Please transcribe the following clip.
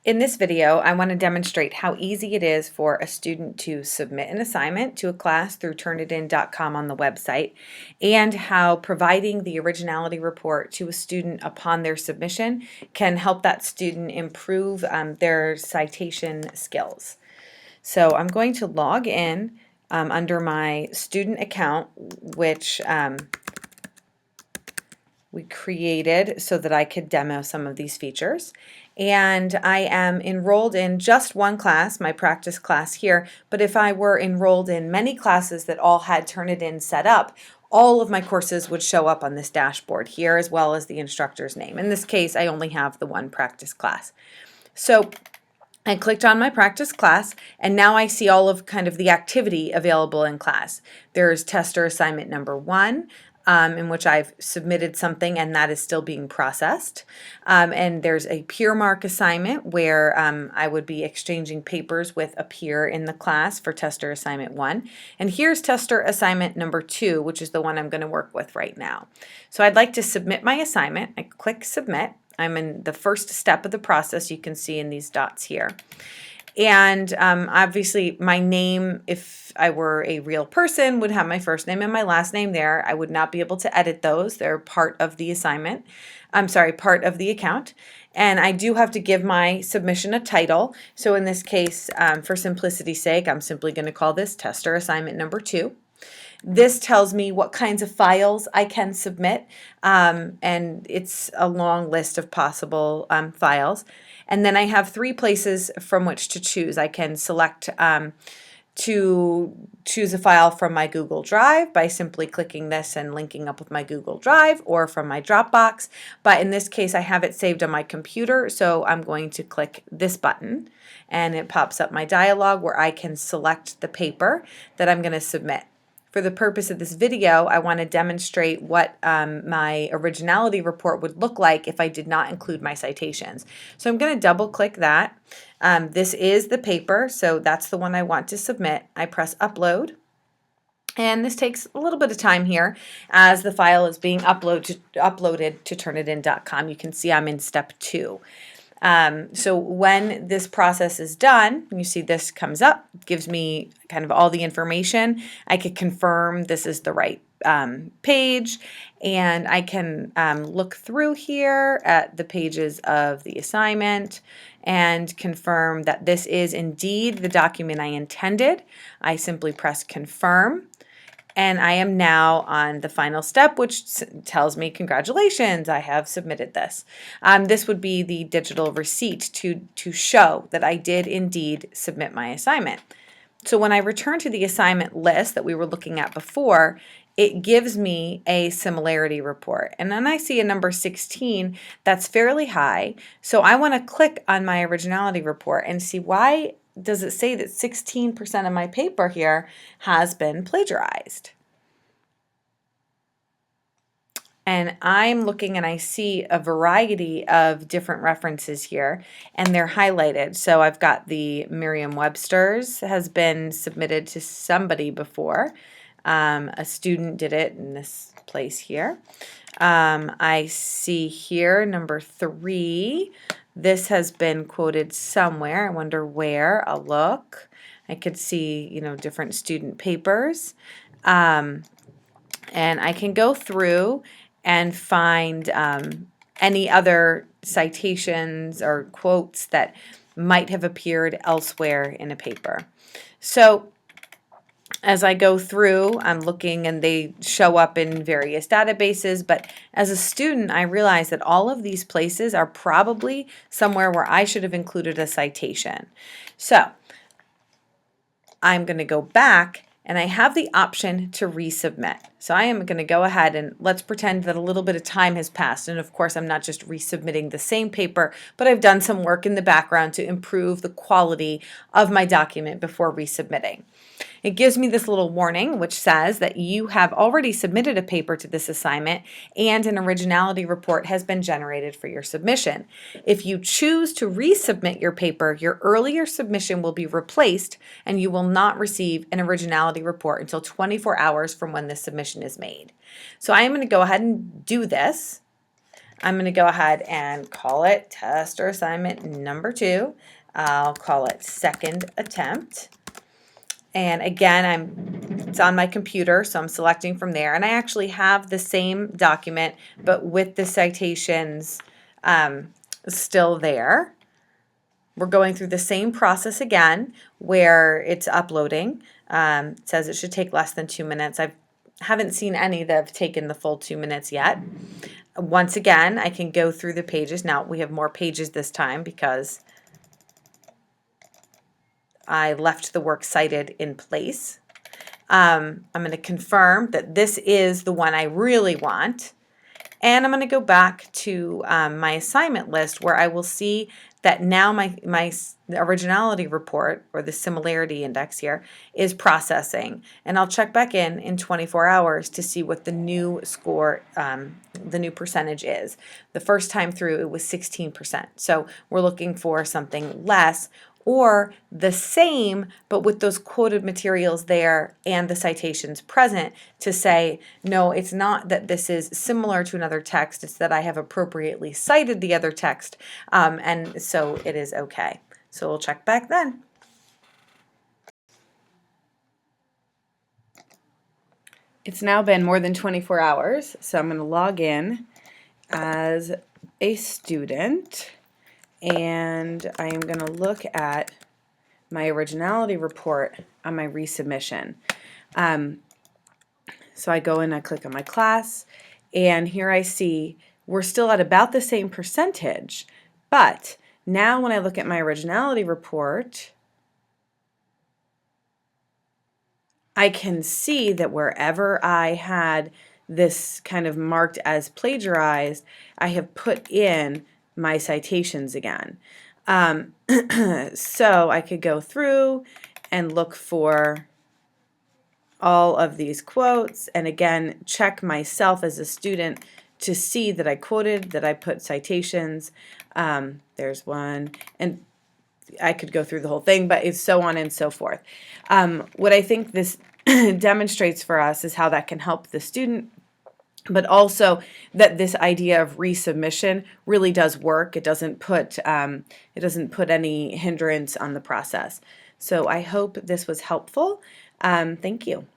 In this video, I want to demonstrate how easy it is for a student to submit an assignment to a class through turnitin.com on the website, and how providing the Originality Report to a student upon their submission can help that student improve their citation skills. So I'm going to log in under my student account, which we created so that I could demo some of these features. And I am enrolled in just one class, my practice class here, but if I were enrolled in many classes that all had Turnitin set up, all of my courses would show up on this dashboard here, as well as the instructor's name. In this case, I only have the one practice class. So I clicked on my practice class, and now I see all of kind of the activity available in class. There's tester assignment number 1, in which I've submitted something and that is still being processed. And there's a peer mark assignment where I would be exchanging papers with a peer in the class for tester assignment 1. And here's tester assignment number 2, which is the one I'm going to work with right now. So I'd like to submit my assignment. I click submit. I'm in the first step of the process, you can see in these dots here. And obviously my name, if I were a real person, would have my first name and my last name there. I would not be able to edit those. They're part of the assignment. Part of the account. And I do have to give my submission a title. So in this case, for simplicity's sake, I'm simply going to call this tester assignment number 2. This tells me what kinds of files I can submit, and it's a long list of possible files. And then I have 3 places from which to choose. I can select to choose a file from my Google Drive by simply clicking this and linking up with my Google Drive, or from my Dropbox. But in this case, I have it saved on my computer, so I'm going to click this button, and it pops up my dialog where I can select the paper that I'm going to submit. For the purpose of this video, I want to demonstrate what my Originality Report would look like if I did not include my citations. So I'm going to double click that. This is the paper, so that's the one I want to submit. I press upload. And this takes a little bit of time here as the file is being uploaded to turnitin.com. You can see I'm in step 2. So when this process is done, you see this comes up, gives me kind of all the information. I could confirm this is the right page, and I can look through here at the pages of the assignment and confirm that this is indeed the document I intended. I simply press confirm. And I am now on the final step, which tells me, congratulations, I have submitted this. This would be the digital receipt to show that I did indeed submit my assignment. So when I return to the assignment list that we were looking at before, it gives me a similarity report. And then I see a number 16 that's fairly high. So I want to click on my Originality Report and see why does it say that 16% of my paper here has been plagiarized. And I'm looking and I see a variety of different references here, and they're highlighted. So I've got the Merriam-Webster's has been submitted to somebody before. A student did it in this place here. I see here number 3. This has been quoted somewhere. I wonder where. I'll look. I could see, different student papers. And I can go through and find any other citations or quotes that might have appeared elsewhere in a paper. So as I go through, I'm looking and they show up in various databases, but as a student, I realize that all of these places are probably somewhere where I should have included a citation. So I'm going to go back, and I have the option to resubmit. So I am going to go ahead and let's pretend that a little bit of time has passed. And of course, I'm not just resubmitting the same paper, but I've done some work in the background to improve the quality of my document before resubmitting. It gives me this little warning which says that you have already submitted a paper to this assignment and an Originality Report has been generated for your submission. If you choose to resubmit your paper, your earlier submission will be replaced and you will not receive an Originality Report until 24 hours from when the submission is made. So I am going to go ahead and do this. I'm going to go ahead and call it test or assignment number 2. I'll call it second attempt. And again, it's on my computer, so I'm selecting from there. And I actually have the same document, but with the citations still there. We're going through the same process again where it's uploading. It says it should take less than 2 minutes. I haven't seen any that have taken the full 2 minutes yet. Once again, I can go through the pages. Now we have more pages this time because I left the works cited in place. I'm going to confirm that this is the one I really want. And I'm going to go back to my assignment list where I will see that now my originality report, or the similarity index here, is processing. And I'll check back in 24 hours to see what the new score, the new percentage is. The first time through it was 16%. So we're looking for something less, or the same, but with those quoted materials there and the citations present to say, no, it's not that this is similar to another text, it's that I have appropriately cited the other text, and so it is okay. So we'll check back then. It's now been more than 24 hours, so I'm going to log in as a student. And I am going to look at my originality report on my resubmission. So I go in, I click on my class, and here I see we're still at about the same percentage. But now when I look at my originality report, I can see that wherever I had this kind of marked as plagiarized, I have put in my citations again. So I could go through and look for all of these quotes and again check myself as a student to see that I quoted, that I put citations. There's one, and I could go through the whole thing, but it's so on and so forth. What I think this demonstrates for us is how that can help the student, but also that this idea of resubmission really does work. It doesn't put any hindrance on the process. So I hope this was helpful. Thank you.